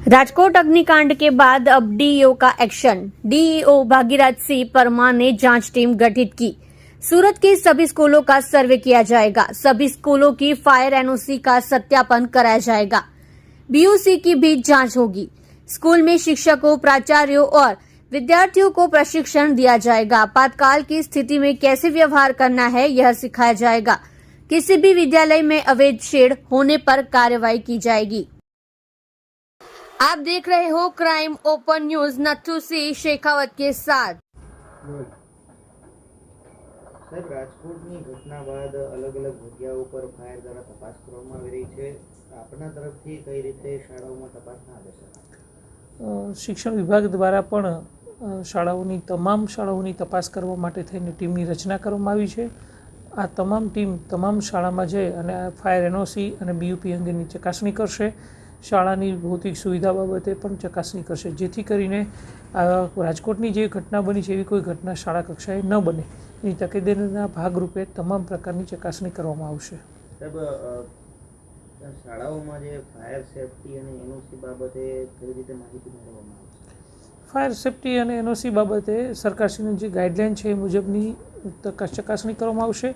राजकोट अग्निकांड के बाद अब डीईओ का एक्शन। डीईओ भागीरथ सिंह परमार ने जांच टीम गठित की। सूरत के सभी स्कूलों का सर्वे किया जाएगा। सभी स्कूलों की फायर एनओसी का सत्यापन कराया जाएगा। बीयूसी की भी जांच होगी। स्कूल में शिक्षकों, प्राचार्यों और विद्यार्थियों को प्रशिक्षण दिया जाएगा। आपातकाल की स्थिति में कैसे व्यवहार करना है यह सिखाया जाएगा। किसी भी विद्यालय में अवैध शेड होने पर कार्रवाई की जाएगी। आप देख रहे हो crime open news. Nathu Singh Shekhawat के साथ। સાહેબ, રાજકોટની ઘટના બાદ અલગ અલગ જગ્યાઓ પર ફાયર દ્વારા તપાસ કરવામાં આવી રહી છે. આપના તરફથી કઈ રીતે શાળાઓમાં તપાસના આદેશો? શિક્ષણ વિભાગ દ્વારા પણ શાળાઓની તમામ શાળાઓની તપાસ કરવા માટે થઈને ટીમની રચના કરવામાં આવી છે. આ તમામ ટીમ તમામ શાળામાં જઈ અને આ ફાયર એનઓસી અને બીયુપી અંગેની ચકાસણી કરશે. શાળાની ભૌતિક સુવિધા બાબતે પણ ચકાસણી કરશે, જેથી કરીને રાજકોટની જે ઘટના બની છે એવી કોઈ ઘટના શાળા કક્ષાએ ન બને એની તકેદારીના ભાગરૂપે તમામ પ્રકારની ચકાસણી કરવામાં આવશે. સાહેબ, શાળાઓમાં જે ફાયર સેફટી અને એનઓસી બાબતે કઈ રીતે માહિતી મેળવવામાં આવશે? ફાયર સેફટી અને એનઓસી બાબતે સરકારશ્રીની જે ગાઈડલાઇન છે એ મુજબની ચકાસણી કરવામાં આવશે.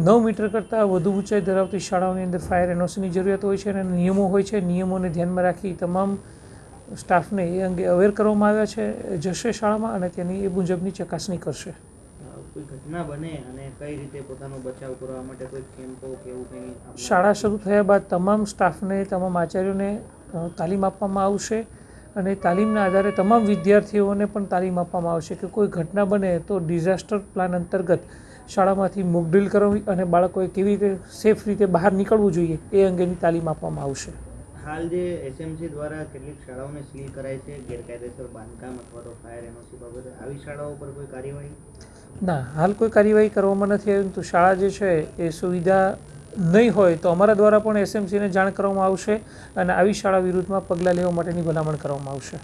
9 મીટર કરતાં વધુ ઊંચાઈ ધરાવતી શાળાઓની અંદર ફાયર એનઓસીની જરૂરિયાત હોય છે અને નિયમો હોય છે. નિયમોને ધ્યાનમાં રાખી તમામ સ્ટાફને એ અંગે અવેર કરવામાં આવ્યા છે. જશે શાળામાં અને તેની એ મુજબની ચકાસણી કરશે. કોઈ ઘટના બને અને કઈ રીતે પોતાનો બચાવ કરવા માટે કોઈ કેમ્પો કે એવું કંઈ? શાળા શરૂ થયા બાદ તમામ સ્ટાફને, તમામ આચાર્યોને તાલીમ આપવામાં આવશે અને તાલીમના આધારે તમામ વિદ્યાર્થીઓને પણ તાલીમ આપવામાં આવશે કે કોઈ ઘટના બને તો ડિઝાસ્ટર પ્લાન અંતર્ગત શાળામાંથી મોક ડ્રીલ કરવી અને બાળકોએ કેવી રીતે સેફ રીતે બહાર નીકળવું જોઈએ એ અંગેની તાલીમ આપવામાં આવશે. હાલ જે એસએમસી દ્વારા કેટલીક શાળાઓને સીલ કરાય છે ગેરકાયદેસર બાંધકામ અથવા તો ફાયર એનઓસી બાબતે, આવી શાળાઓ પર કોઈ કાર્યવાહી? ના, હાલ કોઈ કાર્યવાહી કરવામાં નથી આવી. તો શાળા જે છે એ સુવિધા નહીં હોય તો અમારા દ્વારા પણ એસએમસીને જાણ કરવામાં આવશે અને આવી શાળા વિરુદ્ધમાં પગલાં લેવા માટેની ભલામણ કરવામાં આવશે.